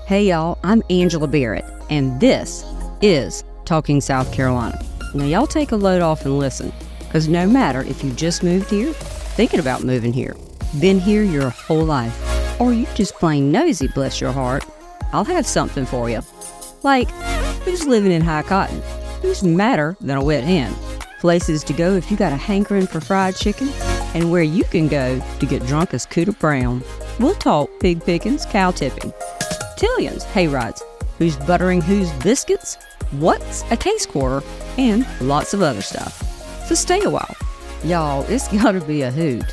Hey y'all, I'm Angela Barrett, and this is Talking South Carolina. Now y'all take a load off and listen, because no matter if you just moved here, thinking about moving here, been here your whole life, or you just plain nosy, bless your heart, I'll have something for you. Like, who's living in High Cotton? Who's madder than a wet hen? Places to go if you got a hankering for fried chicken, and where you can go to get drunk as Cooter Brown. We'll talk pig pickings, cow tipping, Tillions, hay rides, who's buttering whose biscuits, what's a case quarter, and lots of other stuff. So stay a while. Y'all, it's gotta be a hoot.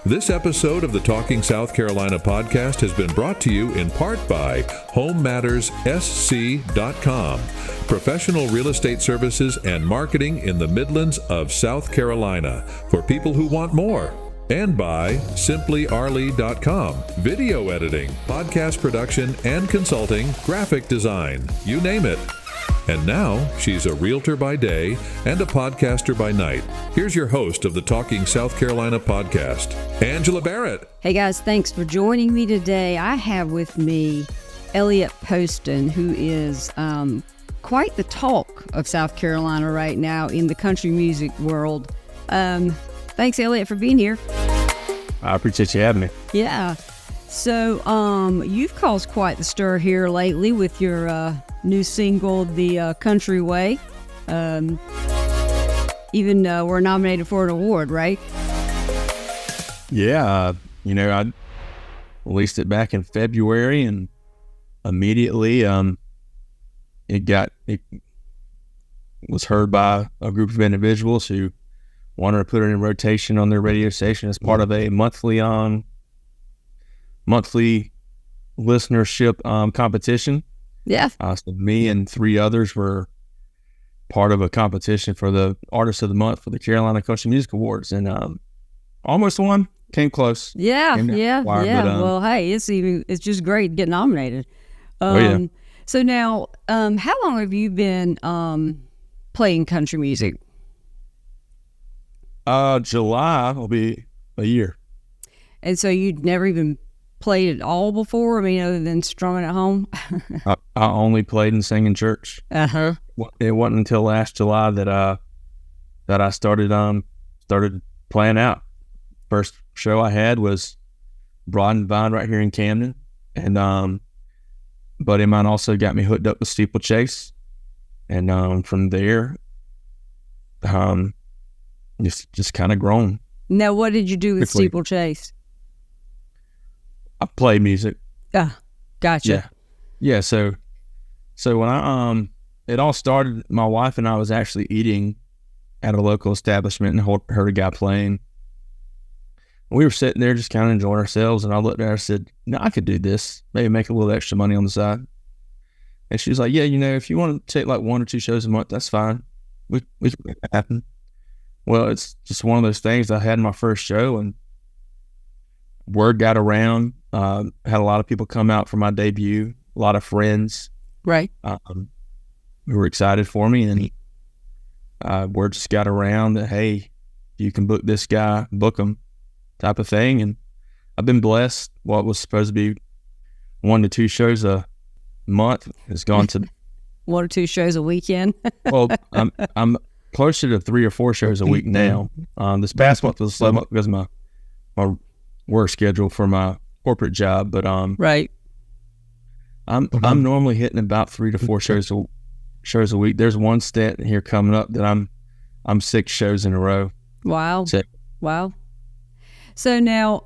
This episode of the Talking South Carolina podcast has been brought to you in part by HomeMattersSC.com, professional real estate services and marketing in the Midlands of South Carolina for people who want more. And by SimplyArley.com, video editing, podcast production and consulting, graphic design, you name it. And now she's a realtor by day and a podcaster by night. Here's your host of the Talking South Carolina podcast, Angela Barrett. Hey guys, thanks for joining me today. I have with me Elliot Poston, who is quite the talk of South Carolina right now in the country music world. Thanks, Elliot, for being here. I appreciate you having me. Yeah. So, you've caused quite the stir here lately with your new single, The Country Way. Even we're nominated for an award, right? Yeah. I released it back in February, and immediately it was heard by a group of individuals who wanted to put it in rotation on their radio station as part of a monthly listenership competition. Yeah. So me and three others were part of a competition for the Artist of the Month for the Carolina Country Music Awards, and almost won. Came close. Yeah. But, well, hey, it's just great to get nominated. Yeah. So now, how long have you been playing country music? July will be a year. And so you'd never even played at all before? I mean, other than strumming at home? I only played and sang in church. Uh-huh. It wasn't until last July that I started playing out. First show I had was Broad and Vine right here in Camden, and buddy of mine also got me hooked up with Steeplechase, and from there, just kind of grown. Now, what did you do with quickly. Steeplechase? I play music. Gotcha. Yeah. So when it all started, my wife and I was actually eating at a local establishment and heard a guy playing. We were sitting there just kind of enjoying ourselves, and I looked at her and said, "No, I could do this. Maybe make a little extra money on the side." And she was like, "Yeah, if you want to take like 1 or 2 shows a month, that's fine. We can make that happen." Well, it's just one of those things. I had my first show, and word got around. Had a lot of people come out for my debut. A lot of friends, Right. who were excited for me, and word just got around that, hey, you can book this guy, book him, type of thing. And I've been blessed. What was supposed to be 1 to 2 shows a month has gone to 1 or 2 shows a weekend. well, I'm closer to 3 or 4 shows a week now. This past month was a slow month because of my work schedule for my corporate job, but Right. I'm normally hitting about 3 to 4 shows a week. There's one stat here coming up that I'm 6 shows in a row. Wow. So, Wow. So now,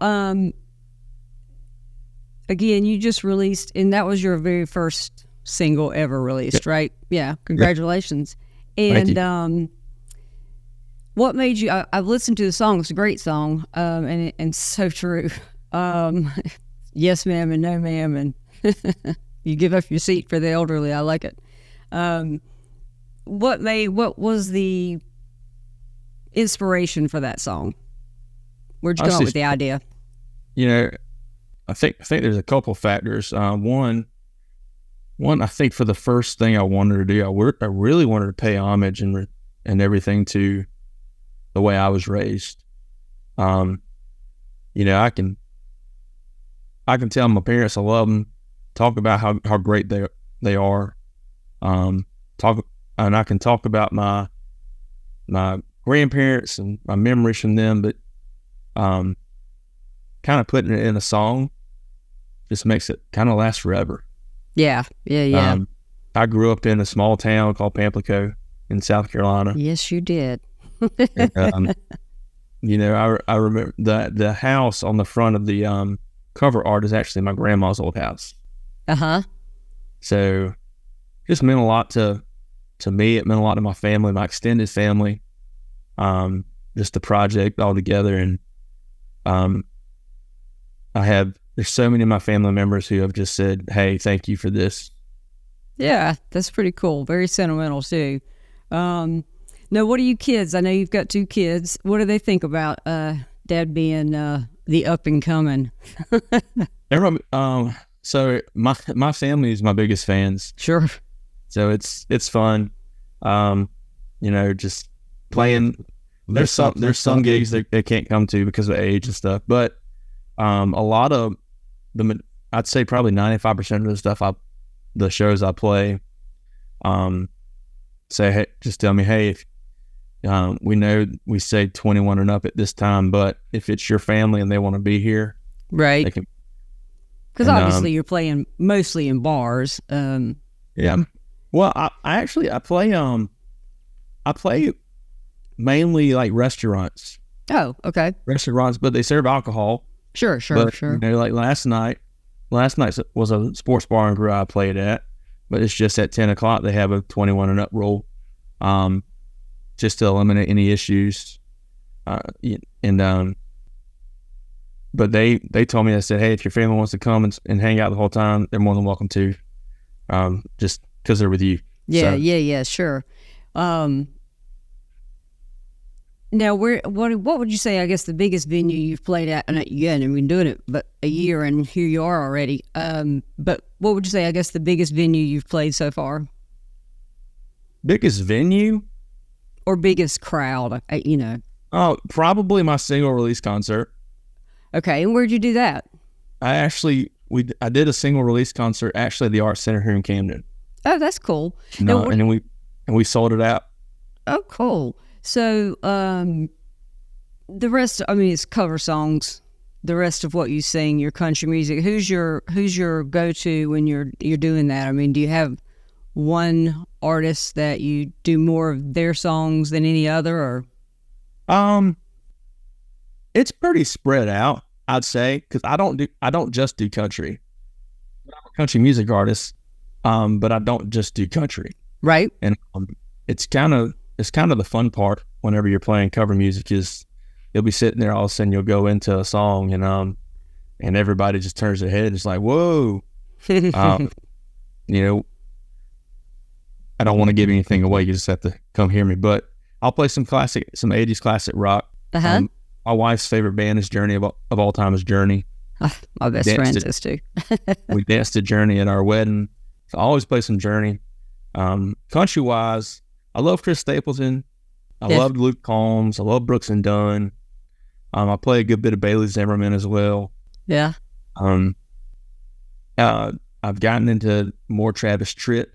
again, you just released, and that was your very first single ever released, right? Yeah. Congratulations. Thank And what made you? I've listened to the song. It's a great song, and so true. Yes, ma'am, and no, ma'am, and you give up your seat for the elderly. I like it. What was the inspiration for that song? Where'd you come up with the idea? I think there's a couple factors. One, I think for the first thing I wanted to do, I really wanted to pay homage and everything to the way I was raised. I can tell my parents I love them talk about how great they are. And I can talk about my grandparents and my memories from them, but kind of putting it in a song just makes it kind of last forever. Yeah. I grew up in a small town called Pamplico in South Carolina. Yes, you did. And, I remember the house on the front of the cover art is actually my grandma's old house. So just meant a lot to me. It meant a lot to my family, my extended family. Just the project all together, and there's so many of my family members who have just said, "Hey, thank you for this." Yeah, that's pretty cool. Very sentimental too. Now, what are you kids? I know you've got 2 kids. What do they think about Dad being the up and coming? Everyone, so my family is my biggest fans. Sure. So it's fun. Just playing. There's some gigs they can't come to because of age and stuff, but a lot of I'd say probably 95% of the shows I play, say, hey, just tell me, hey, if we know we say 21 and up at this time, but if it's your family and they want to be here, right? They can. Because obviously you're playing mostly in bars. Yeah. Well, I play mainly like restaurants. Oh, okay. Restaurants, but they serve alcohol. Sure. Like last night was a sports bar and grill I played at, but it's just at 10 o'clock they have a 21 and up rule, just to eliminate any issues. But they told me, they said, hey, if your family wants to come and hang out the whole time, they're more than welcome to, just because they're with you. Yeah, sure. Now, what would you say, I guess, the biggest venue you've played at? And again, I've been doing it but a year, and here you are already. But what would you say, I guess, the biggest venue you've played so far? Biggest venue? Or biggest crowd, Oh, probably my single release concert. Okay, and where'd you do that? I did a single release concert actually at the Arts Center here in Camden. Oh, that's cool. And then we sold it out. Oh, cool. So the rest, it's cover songs. The rest of what you sing, your country music. Who's your go-to when you're doing that? Do you have one artist that you do more of their songs than any other, or? It's pretty spread out, I'd say, because I don't just do country. I'm a country music artist, but I don't just do country. Right. And it's kind of the fun part whenever you're playing cover music is you'll be sitting there, all of a sudden you'll go into a song and everybody just turns their head and it's like, whoa. I don't want to give anything away. You just have to come hear me, but I'll play some 80s classic rock. My wife's favorite band is Journey of all time is Journey. My best friend is too. We danced to Journey at our wedding. So I always play some Journey. Country wise, I love Chris Stapleton. I loved Luke Combs. I love Brooks and Dunn. I play a good bit of Bailey Zimmerman as well. Yeah. I've gotten into more Travis Tritt.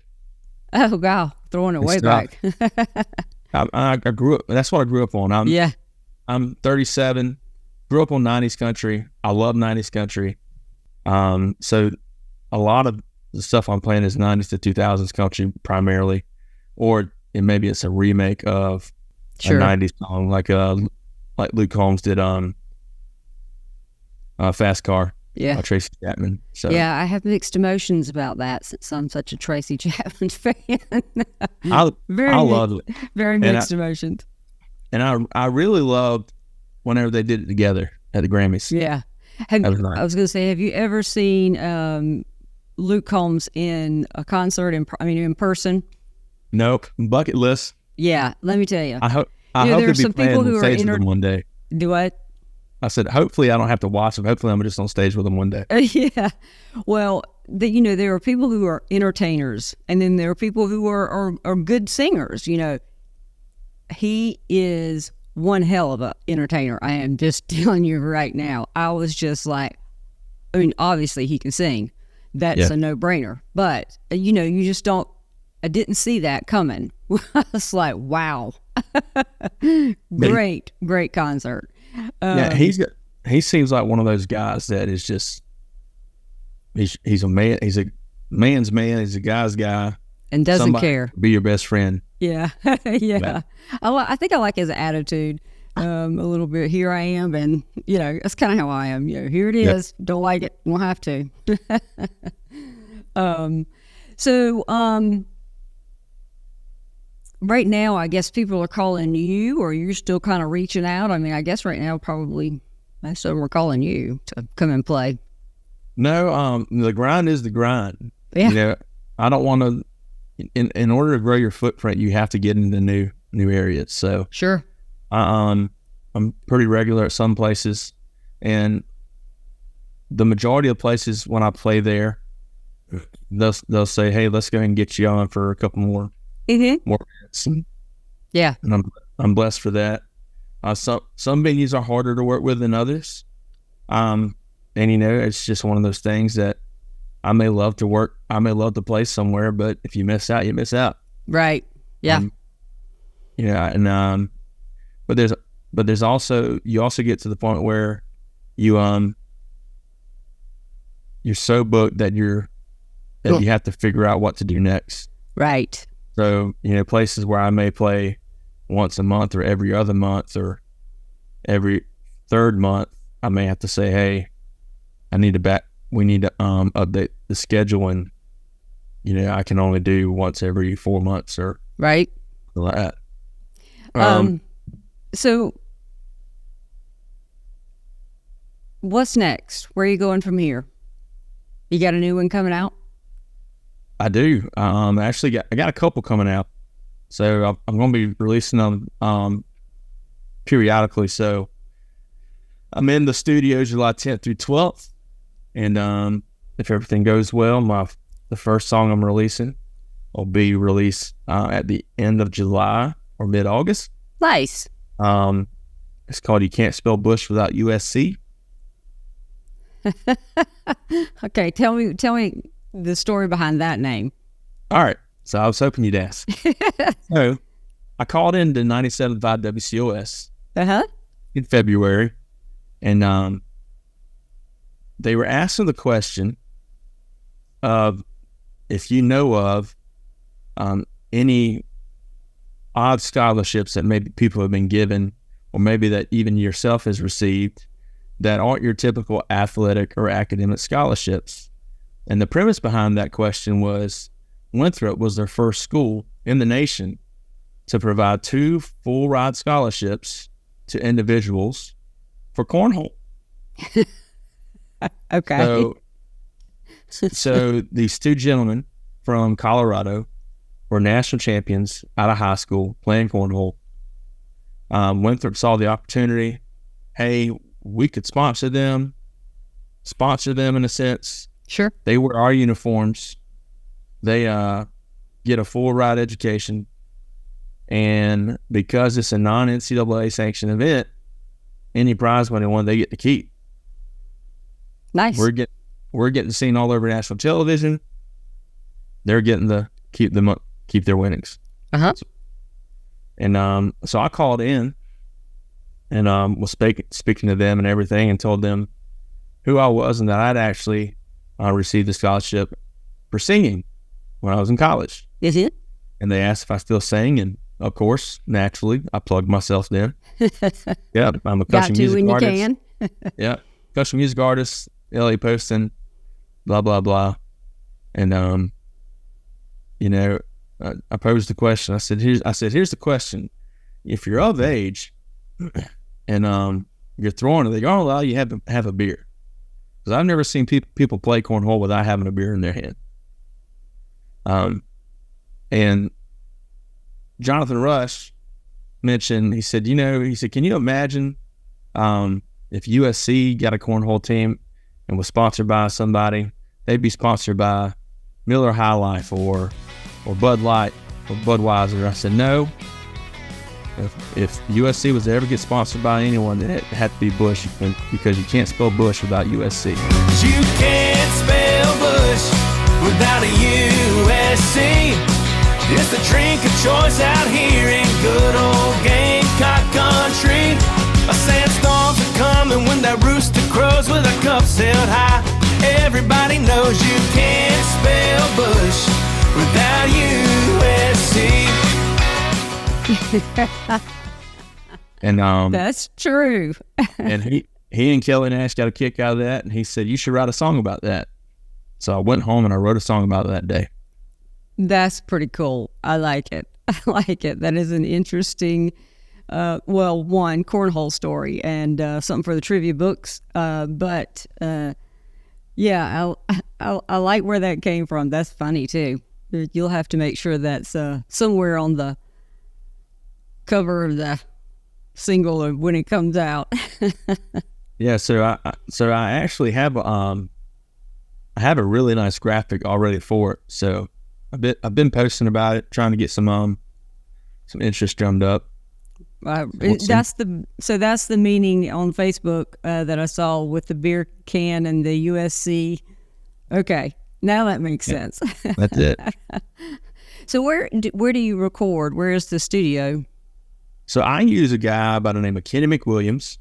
Oh wow, throwing it way back. I grew up. That's what I grew up on. I'm 37. Grew up on 90s country. I love 90s country. So a lot of the stuff I'm playing is 90s to 2000s country primarily, or maybe it's a remake of a 90s song like Luke Combs did Fast Car. Yeah. Tracy Chapman. So yeah, I have mixed emotions about that since I'm such a Tracy Chapman fan. I love it. Very mixed emotions. And I really loved whenever they did it together at the Grammys. Yeah. I was going to say, have you ever seen Luke Combs in a concert, in person? Nope. Bucket list. Yeah, let me tell you. I hope to be playing on stage with them one day. Do what? I said, hopefully I don't have to watch them. Hopefully I'm just on stage with them one day. Yeah. Well, there are people who are entertainers, and then there are people who are good singers. He is one hell of a entertainer. I am just telling you right now. I was just like, obviously he can sing. that's a no-brainer. But, you just don't, I didn't see that coming. I was like, wow. Great concert. He seems like one of those guys that is just, he's a man, he's a man's man, he's a guy's guy. And doesn't care. Be your best friend. Yeah. Yeah. I think I like his attitude a little bit. Here I am, and, that's kind of how I am. Here it is. Yep. Don't like it. Won't have to. Right now, I guess people are calling you, or you're still kind of reaching out. I mean, I guess right now probably most of them are calling you to come and play. No, the grind is the grind. Yeah. I don't want to. In order to grow your footprint, you have to get into new areas. So sure. I'm pretty regular at some places, and the majority of places when I play there, they'll say, "Hey, let's go ahead and get you on for a couple more minutes." Yeah, and I'm blessed for that. Some venues are harder to work with than others, and it's just one of those things that I may love to play somewhere, but if you miss out, you miss out. Right. Yeah. But there's also, you also get to the point where you're so booked that you have to figure out what to do next. Right. So, places where I may play once a month or every other month or every third month, I may have to say, hey, we need to update the schedule, and I can only do once every 4 months or right like that. So what's next? Where are you going from here? You got a new one coming out? I do. Actually, I got a couple coming out, so I'm going to be releasing them periodically. So I'm in the studio July 10th through 12th. And if everything goes well, the first song I'm releasing will be released at the end of July or mid-August. Nice. It's called "You Can't Spell Bush Without USC." Okay, tell me the story behind that name. All right, so I was hoping you'd ask. So I called into 97.5 WCOS in February, and they were asking the question of if you know of any odd scholarships that maybe people have been given, or maybe that even yourself has received, that aren't your typical athletic or academic scholarships. And the premise behind that question was Winthrop was their first school in the nation to provide 2 full ride scholarships to individuals for cornhole. Okay. So these 2 gentlemen from Colorado were national champions out of high school playing cornhole. Winthrop saw the opportunity. Hey, we could sponsor them in a sense. Sure. They wear our uniforms. They get a full ride education. And because it's a non-NCAA sanctioned event, any prize money won, they get to keep. Nice. We're getting seen all over national television. They're getting to keep their winnings. And so I called in and was speaking to them and everything, and told them who I was and that I'd actually received a scholarship for singing when I was in college. Is it? And they asked if I still sang, and of course, naturally, I plugged myself in. Yeah, I'm a country music artist. You can. Yeah, country music artist, Elliot, Poston, blah blah blah. And I posed the question. I said, here's the question: if you're of age and you're throwing it, they're going to allow you to have a beer. Because I've never seen people play cornhole without having a beer in their hand. And Jonathan Rush mentioned, he said, can you imagine if USC got a cornhole team and was sponsored by somebody? They'd be sponsored by Miller High Life or Bud Light or Budweiser. I said, no. If USC was to ever get sponsored by anyone, it had to be Bush, because you can't spell Bush without USC. You can't spell Bush without a USC. It's the drink of choice out here in good old Gamecock country. Sandstorms are coming when that rooster crows with our cups held high. Everybody knows you can't spell Bush without USC. And That's true. and he and Kelly Nash got a kick out of that, and he said, you should write a song about that. So I went home and I wrote a song about that day. That's pretty cool. I like it. I like it. That is an interesting, one, cornhole story and something for the trivia books. But yeah, I like where that came from. That's funny, too. You'll have to make sure that's somewhere on the cover of the single when it comes out. Yeah, so I actually have I have a really nice graphic already for it. So I've been posting about it, trying to get some interest drummed up. That's the meaning on Facebook that I saw with the beer can and the USC. Okay, now that makes sense. That's it. So where do you record? Where is the studio? So I use a guy by the name of Kenny McWilliams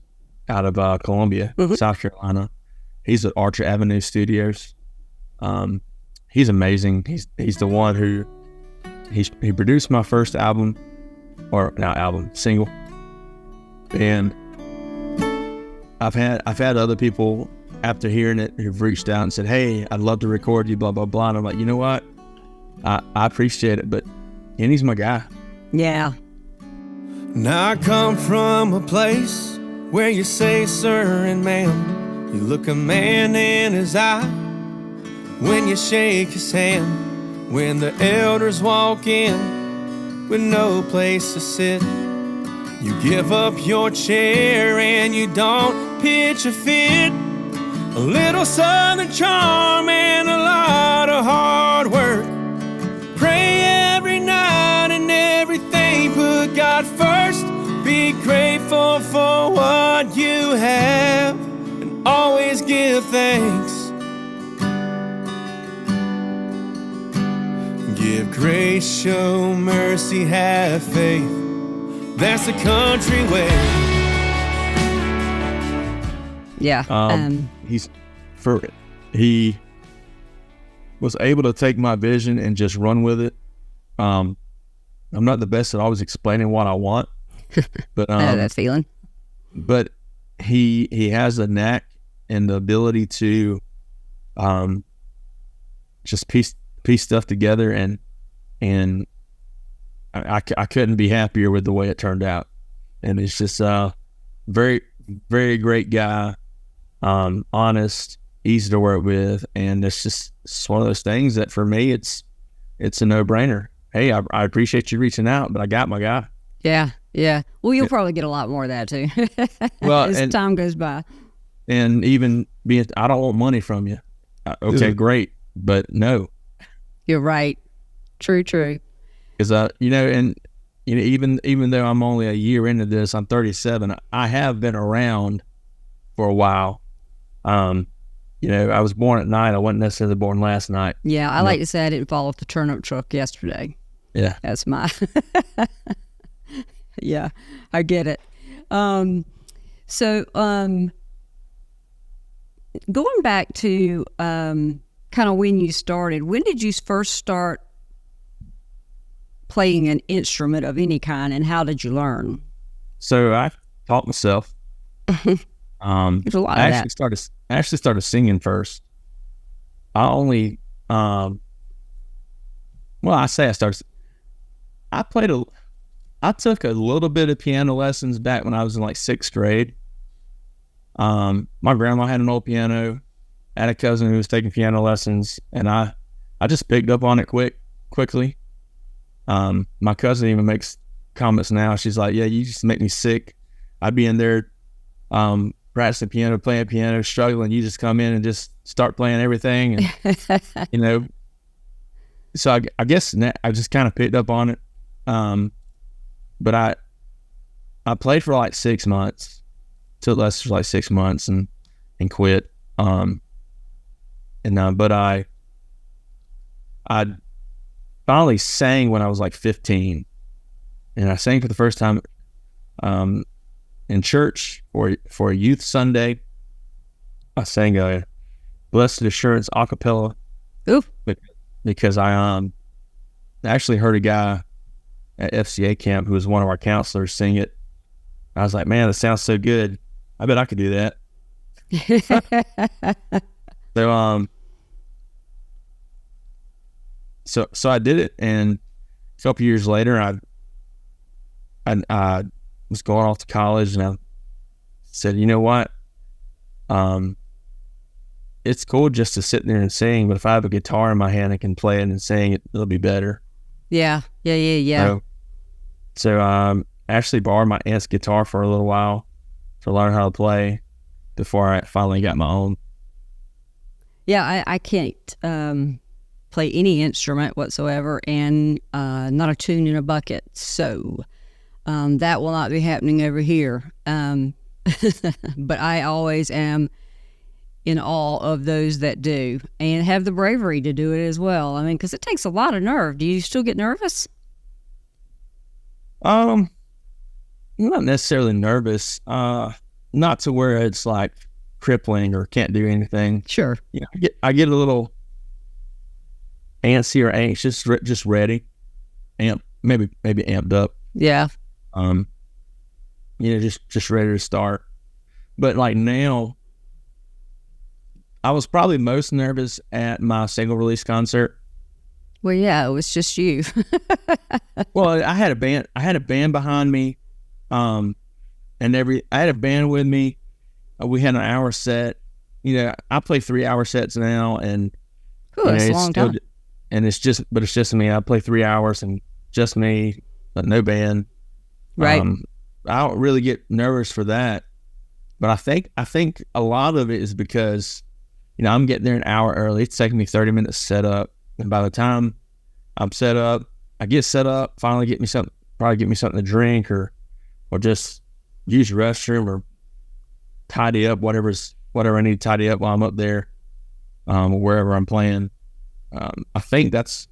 out of Columbia, South Carolina. He's at Archer Avenue Studios. He's amazing. He's the one who he produced my first single, and I've had other people after hearing it who've reached out and said, "Hey, I'd love to record you," blah blah blah. And I'm like, you know what? I appreciate it, but Kenny's my guy. Yeah. Now I come from a place where you say sir and ma'am. You look a man in his eye when you shake his hand. When the elders walk in with no place to sit, you give up your chair and you don't pitch a fit. A little southern charm and a lot of hard work. Pray every night and everything, put God first. Be grateful for what you have and always give thanks. Give grace, show mercy, have faith. That's the country way. Yeah. He was able to take my vision and just run with it. I'm not the best at always explaining what I want, but I know that feeling. But he has a knack and the ability to just piece stuff together, and I couldn't be happier with the way it turned out. And it's just very, very great guy, honest, easy to work with, and it's one of those things that for me it's a no-brainer. Hey, I appreciate you reaching out, but I got my guy. Yeah. Well, you'll probably get a lot more of that too. Well, as time goes by. And even I don't want money from you. Okay, great, but no. You're right. True. Because even though I'm only a year into this, I'm 37. I have been around for a while. I was born at night. I wasn't necessarily born last night. Yeah, I like to say I didn't fall off the turnip truck yesterday. Yeah, that's my. Yeah, I get it. So going back to kind of when you started, when did you first start playing an instrument of any kind, and how did you learn? So I taught myself. There's a lot of that. I actually started singing first. I took a little bit of piano lessons back when I was in like 6th grade. My grandma had an old piano. I had a cousin who was taking piano lessons, and I just picked up on it quickly. My cousin even makes comments now. She's like, "Yeah, you just make me sick. I'd be in there practicing piano, playing piano, struggling. You just come in and just start playing everything." And, so I guess I just kind of picked up on it. But I played for like 6 months, took lessons for like 6 months and quit. But I finally sang when I was like 15, and I sang for the first time in church for a youth Sunday. I sang a Blessed Assurance a cappella. Ooh. Because I actually heard a guy at FCA camp who was one of our counselors sing it. I was like, man, that sounds so good. I bet I could do that. So I did it, and a couple years later, I was going off to college, and I said, you know what? It's cool just to sit there and sing, but if I have a guitar in my hand, I can play it and sing it. It'll be better. Yeah. So I actually borrowed my aunt's guitar for a little while to learn how to play before I finally got my own. Yeah, I can't play any instrument whatsoever, and not a tune in a bucket. So that will not be happening over here. But I always am in awe of those that do and have the bravery to do it as well. I mean, because it takes a lot of nerve. Do you still get nervous? Not necessarily nervous. Not to where it's like crippling or can't do anything. Sure. You know, I get a little antsy or anxious, just ready, maybe amped up. Yeah. Just ready to start. But like now, I was probably most nervous at my single release concert. Well, yeah, it was just you. Well, I had a band behind me, I had a band with me. We had an hour set. You know, I play 3-hour sets now, and That's a long time. And it's just me. I play 3 hours and just me, no band. Right. I don't really get nervous for that, but I think a lot of it is because, you know, I'm getting there an hour early. It's taking me 30 minutes to set up, and by the time I'm set up, I get set up, finally get me something to drink, or just use the restroom, or tidy up whatever I need to tidy up while I'm up there, wherever I'm playing. I think that's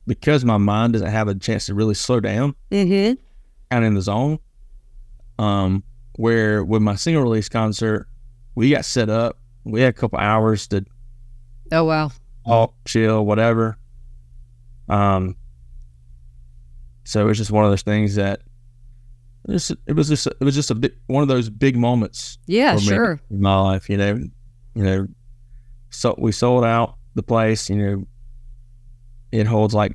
because my mind doesn't have a chance to really slow down, kind of in the zone. Where with my single release concert, we got set up. We had a couple hours to talk, chill, whatever. So it was just one of those things that it was just one of those big moments. Yeah, sure. In my life, you know. So we sold out the place. You know, it holds like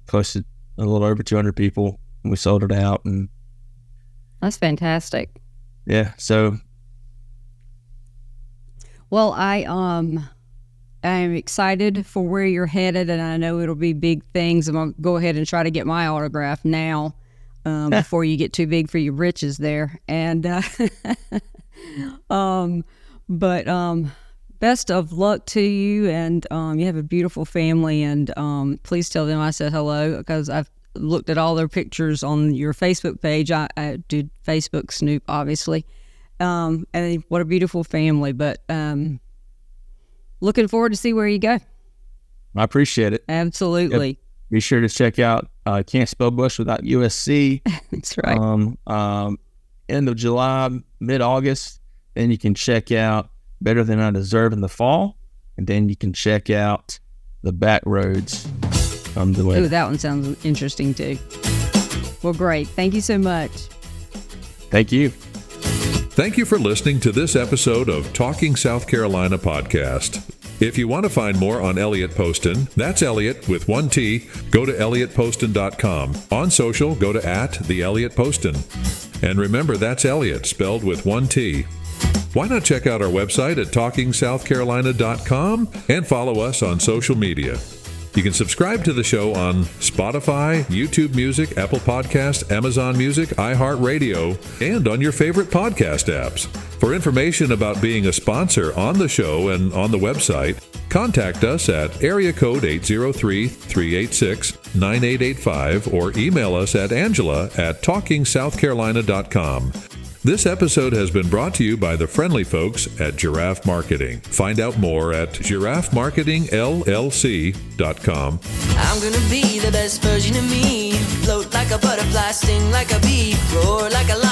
close to a little over 200 people, and we sold it out, and that's fantastic. Yeah. So. Well, I am excited for where you're headed, and I know it'll be big things. I'm gonna go ahead and try to get my autograph now, before you get too big for your britches there. And best of luck to you, and you have a beautiful family. And please tell them I said hello, because I've looked at all their pictures on your Facebook page. I did Facebook snoop, obviously. And what a beautiful family. But looking forward to see where you go. I appreciate it. Absolutely. Yep. Be sure to check out Can't Spell Bush Without USC. That's right. End of July, mid-August. Then you can check out Better Than I Deserve in the fall. And then you can check out The Back Roads. Ooh, that one sounds interesting too. Well, great. Thank you so much. Thank you. Thank you for listening to this episode of Talking South Carolina podcast. If you want to find more on Elliot Poston, that's Elliot with one T, go to ElliotPoston.com. On social, go to @the-Elliot-Poston. And remember, that's Elliot, spelled with one T. Why not check out our website at TalkingSouthCarolina.com and follow us on social media. You can subscribe to the show on Spotify, YouTube Music, Apple Podcasts, Amazon Music, iHeartRadio, and on your favorite podcast apps. For information about being a sponsor on the show and on the website, contact us at area code 803-386-9885 or email us at Angela@TalkingSouthCarolina.com. This episode has been brought to you by the friendly folks at Giraffe Marketing. Find out more at giraffemarketingllc.com. I'm gonna be the best version of me. Float like a butterfly, sting like a bee, roar like a lion.